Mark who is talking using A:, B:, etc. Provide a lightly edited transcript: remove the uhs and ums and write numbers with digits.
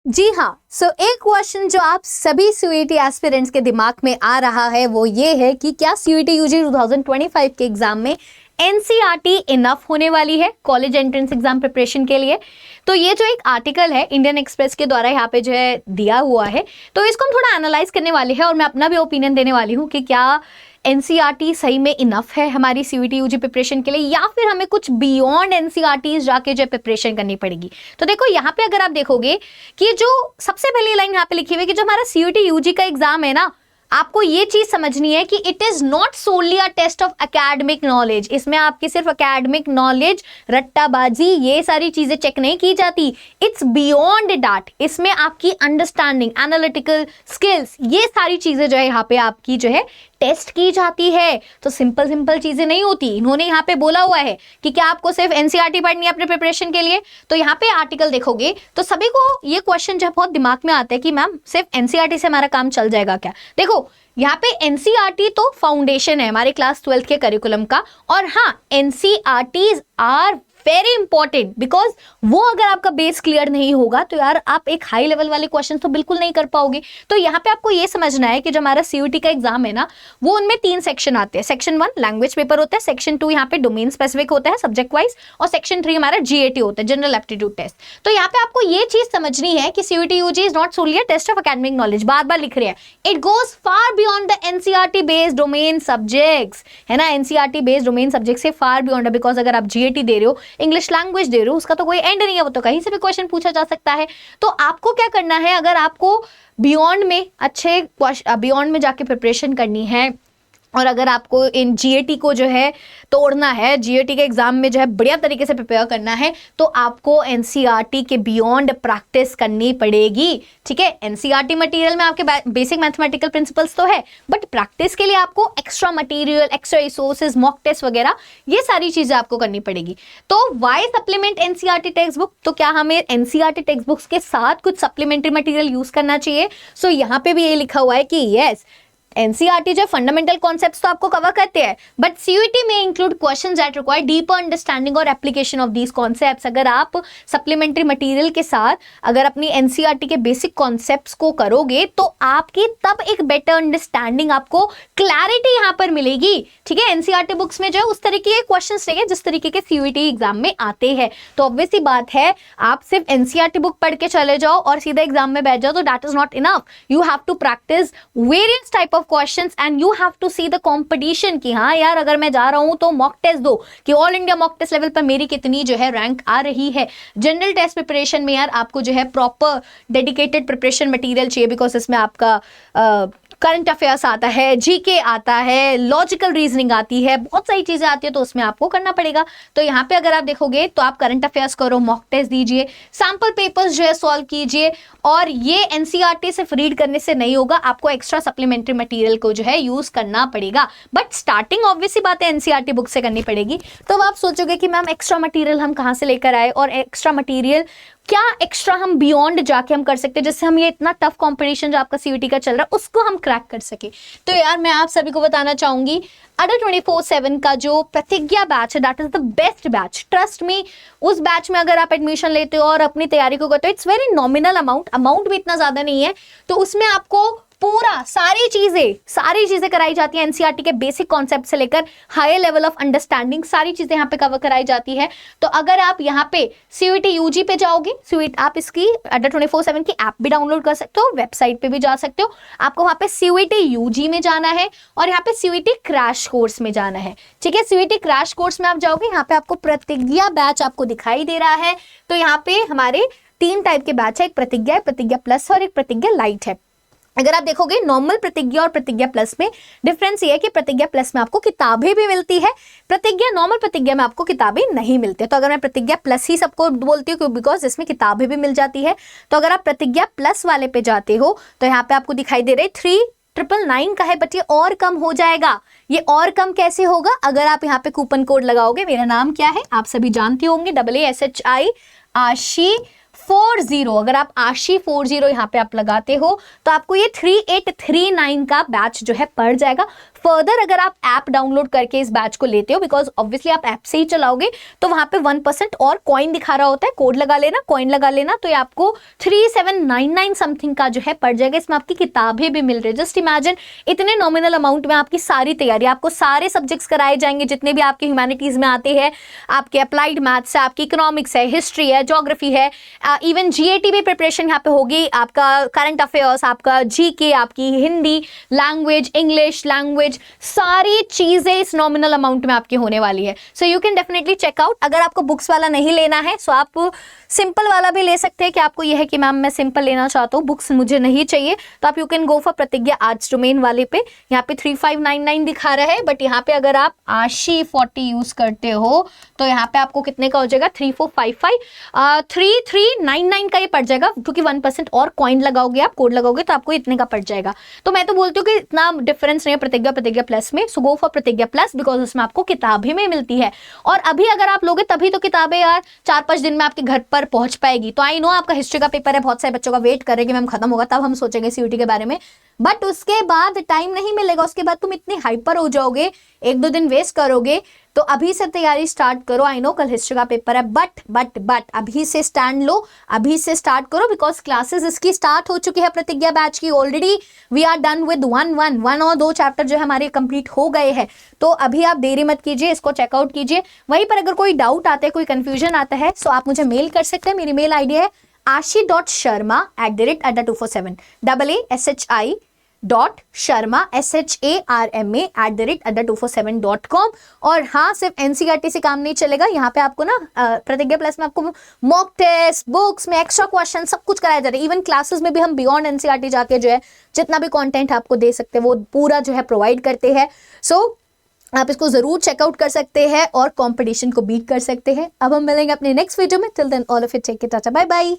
A: जी हाँ, सो एक क्वेश्चन जो आप सभी सीयूईटी एस्पिरेंट्स के दिमाग में आ रहा है वो ये है कि क्या सीयूईटी यूजी 2025 के एग्जाम में एनसीईआरटी इनफ होने वाली है कॉलेज एंट्रेंस एग्जाम प्रिपरेशन के लिए। तो ये जो एक आर्टिकल है इंडियन एक्सप्रेस के द्वारा यहाँ पे जो है दिया हुआ है, तो इसको हम थोड़ा एनालाइज करने वाले हैं और मैं अपना भी ओपिनियन देने वाली हूँ कि क्या एनसीईआरटी सही में इनफ है हमारी सीयूईटी यूजी प्रिपरेशन के लिए या फिर हमें कुछ बियॉन्ड एनसीईआरटी जाके जो प्रिपरेशन करनी पड़ेगी। तो देखो यहाँ पे अगर आप देखोगे कि जो सबसे पहली लाइन यहाँ पे लिखी हुई है कि जो हमारा सीयूईटी यूजी का एग्जाम है ना, आपको ये चीज समझनी है कि it is not solely a test of academic knowledge. इसमें आपकी सिर्फ एकेडमिक नॉलेज, रट्टाबाजी, ये सारी चीजें चेक नहीं की जाती। It's beyond that. इसमें आपकी अंडरस्टैंडिंग, एनालिटिकल स्किल्स, ये सारी चीजें जो है यहाँ पे आपकी जो है टेस्ट की जाती है। तो सिंपल चीजें नहीं होती। इन्होंने यहाँ पे बोला हुआ है कि क्या आपको सिर्फ एनसीईआरटी पढ़नी है अपने प्रिपरेशन के लिए। तो यहाँ पे आर्टिकल देखोगे तो सभी को ये क्वेश्चन जो है बहुत दिमाग में आता है कि मैम सिर्फ एनसीईआरटी से हमारा काम चल जाएगा क्या। देखो यहाँ पे एनसीईआरटी तो फाउंडेशन है हमारे क्लास 12 के करिकुलम का, और हाँ NCERTs are very important because वो अगर आपका बेस क्लियर नहीं होगा तो यार आप एक हाई लेवल वाले क्वेश्चन तो बिल्कुल नहीं कर पाओगे। तो यहाँ पे आपको ये समझना है कि जो हमारा सीयूईटी का एग्जाम है ना, वो उनमें 3 सेक्शन आते हैं। सेक्शन 1 लैंग्वेज पेपर होता है, सेक्शन 2 यहाँ पे डोमेन स्पेसिफिक होता है सब्जेक्ट वाइज, और सेक्शन 3 हमारा जीएटी होता है, जनरल एप्टीट्यूड टेस्ट। तो यहाँ पे आपको ये चीज समझनी है कि CUET UG is not solely a test of academic knowledge, बार बार लिख रहे हैं, it goes far beyond the NCERT based domain subjects, है ना। एनसीईआरटी बेस्ड डोमेन सब्जेक्ट से फार बियॉन्ड है, बिकॉज अगर आप जीएटी दे रहे हो, इंग्लिश लैंग्वेज दे रहे हो, उसका तो कोई एंड नहीं है, वो तो कहीं से भी क्वेश्चन पूछा जा सकता है। तो आपको क्या करना है, अगर आपको बियॉन्ड में अच्छे बियॉन्ड में जाके प्रिपरेशन करनी है और अगर आपको इन जीएटी को जो है तोड़ना है, जीएटी के एग्जाम में जो है बढ़िया तरीके से प्रिपेयर करना है, तो आपको एनसीईआरटी के बियॉन्ड प्रैक्टिस करनी पड़ेगी। ठीक है, एनसीईआरटी मटेरियल में आपके बेसिक मैथमेटिकल प्रिंसिपल्स तो है, बट प्रैक्टिस के लिए आपको extra material, extra resources, mock test वगैरह, ये सारी चीजें आपको करनी पड़ेगी। तो why supplement NCERT text book, तो क्या हमें एनसीईआरटी टेक्स्ट बुक्स के साथ कुछ सप्लीमेंट्री मटेरियल यूज करना चाहिए। सो यहाँ पे भी ये लिखा हुआ है कि यस, एनसीईआरटी जो फंडामेंटल कॉन्सेप्ट्स तो आपको कवर करते हैं, बट सीयूईटी में include questions that require deeper understanding और एप्लीकेशन ऑफ दीज कॉन्सेप्ट्स। अगर आप सप्लीमेंट्री मटेरियल के साथ अगर अपनी एनसीईआरटी के बेसिक कॉन्सेप्ट्स को करोगे तो आपकी तब एक बेटर अंडरस्टैंडिंग, आपको क्लैरिटी यहाँ पर मिलेगी। ठीक है, एनसीईआरटी बुक्स में जो है उस तरीके के क्वेश्चंस रहेंगे जिस तरीके के सीयूईटी एग्जाम में आते हैं। तो ऑब्वियस सी बात है, आप सिर्फ एनसीईआरटी बुक पढ़ के चले जाओ और सीधा एग्जाम में बैठ जाओ तो that is not enough. You have to practice various type of questions and you have to see the competition कि हाँ यार अगर मैं जा रहा हूं तो मॉक टेस्ट दो कि all India mock test level पर मेरी कितनी जो है रैंक आ रही है। जनरल टेस्ट प्रिपरेशन में यार आपको जो है प्रॉपर डेडिकेटेड प्रिपरेशन मटेरियल चाहिए, बिकॉज इसमें आपका करंट अफेयर्स आता है, जीके आता है, लॉजिकल रीजनिंग आती है, बहुत सारी चीजें आती है, तो उसमें आपको करना पड़ेगा। तो यहाँ पे अगर आप देखोगे तो आप करंट अफेयर्स करो, मॉक टेस्ट दीजिए, सैंपल पेपर्स जो है सॉल्व कीजिए, और ये एनसीईआरटी सिर्फ रीड करने से नहीं होगा, आपको एक्स्ट्रा सप्लीमेंट्री मटेरियल को जो है यूज करना पड़ेगा। बट स्टार्टिंग ऑब्वियसली बात है एनसीईआरटी बुक से करनी पड़ेगी। तो आप सोचोगे कि मैम एक्स्ट्रा मटेरियल हम कहाँ से लेकर आए, और एक्स्ट्रा मटेरियल क्या एक्स्ट्रा हम बियॉन्ड जाके हम कर सकते हैं जिससे हम ये इतना टफ कंपटीशन जो आपका सीयूईटी का चल रहा है उसको हम क्रैक कर सके। तो यार मैं आप सभी को बताना चाहूंगी अडर 24/7 का जो प्रतिज्ञा बैच है that is the best batch. Trust me, उस बैच में अगर आप एडमिशन लेते हो और अपनी तैयारी को करते हो, इट्स वेरी नॉमिनल अमाउंट भी इतना ज्यादा नहीं है, तो उसमें आपको पूरा सारी चीजें कराई जाती है। एनसीईआरटी के बेसिक कॉन्सेप्ट से लेकर हायर लेवल ऑफ अंडरस्टैंडिंग सारी चीजें यहाँ पे कवर कराई जाती है। तो अगर आप यहाँ पे सीयूईटी यूजी पे जाओगे, आप इसकी अडर 24/7 की ऐप भी डाउनलोड कर सकते हो, वेबसाइट पे भी जा सकते हो। आपको वहां पे सीयूईटी यूजी में जाना है और यहाँ पे सीयूईटी क्रैश कोर्स में जाना है। ठीक है, सीयूईटी क्रैश कोर्स में आप जाओगे, यहाँ पे आपको प्रतिज्ञा बैच आपको दिखाई दे रहा है। तो यहाँ पे हमारे 3 टाइप के बैच है, एक प्रतिज्ञा है, प्रतिज्ञा प्लस और एक प्रतिज्ञा लाइट है। अगर आप देखोगे नॉर्मल प्रतिज्ञा और प्रतिज्ञा प्लस में डिफरेंस ये है कि प्रतिज्ञा प्लस में आपको किताबें भी मिलती है, नॉर्मल प्रतिज्ञा में आपको किताबें नहीं मिलती। तो अगर मैं प्रतिज्ञा प्लस ही सबको बोलती हूँ बिकॉज इसमें किताबें भी मिल जाती है। तो अगर आप प्रतिज्ञा प्लस वाले पे जाते हो तो यहाँ पे आपको दिखाई दे रहे 3,999 का है, बट ये और कम हो जाएगा। ये और कम कैसे होगा, अगर आप यहाँ पे कूपन कोड लगाओगे, मेरा नाम क्या है आप सभी जानते होंगे, AASHI आशी 40, अगर आप आशी 40 यहाँ पे आप लगाते हो तो आपको ये 3839 का बैच जो है पड़ जाएगा फर्दर अगर आप ऐप डाउनलोड करके इस बैच को लेते हो, बिकॉज ऑब्वियसली आप ऐप से ही चलाओगे, तो वहां पे 1% और कॉइन दिखा रहा होता है, कोड लगा लेना, कॉइन लगा लेना, तो ये आपको 3799 समथिंग का जो है पड़ जाएगा। इसमें आपकी किताबें भी मिल रही है। जस्ट इमेजिन, इतने नॉमिनल अमाउंट में आपकी सारी तैयारी, आपको सारे सब्जेक्ट्स कराए जाएंगे जितने भी आपके ह्यूमैनिटीज में आते हैं, आपके अप्लाइड मैथ्स है, आपकी इकोनॉमिक्स है, हिस्ट्री है, ज्योग्राफी है, इवन जीएटी भी प्रिपरेशन यहाँ पे होगी, आपका करंट अफेयर्स, आपका जीके, आपकी हिंदी लैंग्वेज, इंग्लिश लैंग्वेज, सारी चीजें इस नॉमिनल अमाउंट में आपकी होने वाली है। So you can definitely check out. अगर आपको बुक्स वाला नहीं लेना है सो आप सिंपल वाला भी ले सकते हैं, कि आपको यह है कि मैम मैं सिंपल लेना चाहता हूँ, बुक्स मुझे नहीं चाहिए, तो आप यू कैन गो फॉर प्रतिज्ञा आर्ट्स डोमेन वाले पे। यहाँ पे 3599 दिखा रहा है, बट यहाँ पे अगर आप आशी 40 यूज करते हो तो यहाँ पे आपको कितने का हो जाएगा, 3455, 3399 का ये पड़ जाएगा, क्योंकि 1% और कॉइन लगाओगे, आप कोड लगाओगे तो आपको इतने का पड़ जाएगा। तो मैं तो बोलती हूँ कि इतना डिफरेंस नहीं है प्रतिज्ञा प्लस में, सो गो फॉर प्रतिज्ञा प्लस, बिकॉज उसमें आपको किताबें में मिलती है। और अभी अगर आप लोगे तभी तो किताबें यार 4-5 दिन में आपके घर पर पहुंच पाएगी। तो आई नो आपका हिस्ट्री का पेपर है, बहुत सारे बच्चों का वेट कर रहे हैं कि मैम खत्म होगा तब हम सोचेंगे सीयूटी के बारे में, बट उसके बाद टाइम नहीं मिलेगा। उसके बाद तुम इतने हाइपर हो जाओगे, 1-2 दिन वेस्ट करोगे। तो अभी से तैयारी स्टार्ट करो। आई नो कल हिस्ट्री का पेपर है, बट अभी से स्टैंड लो, अभी से स्टार्ट करो, बिकॉज क्लासेस इसकी स्टार्ट हो चुकी है प्रतिज्ञा बैच की। Already we are done with 1 और 2 चैप्टर जो है हमारे कंप्लीट हो गए हैं। तो अभी आप देरी मत कीजिए, इसको चेकआउट कीजिए। वहीं पर अगर कोई डाउट आता है, कोई कंफ्यूजन आता है, सो आप मुझे मेल कर सकते हैं। मेरी मेल आईडी है ashi.sharma@247 AASHI.sharma@247.com। और हाँ, सिर्फ एनसीईआरटी से काम नहीं चलेगा, यहाँ पे आपको ना प्रतिज्ञा प्लस में आपको मॉक टेस्ट, बुक्स में एक्स्ट्रा क्वेश्चन सब कुछ कराया जा रहा है। इवन क्लासेस में भी हम बियॉन्ड एनसीईआरटी जाके जो है जितना भी कंटेंट आपको दे सकते हैं वो पूरा जो है प्रोवाइड करते हैं। सो आप इसको जरूर चेकआउट कर सकते हैं और कंपटीशन को बीट कर सकते हैं। अब हम मिलेंगे अपने नेक्स्ट वीडियो में। Till then all of it take care, tata bye bye.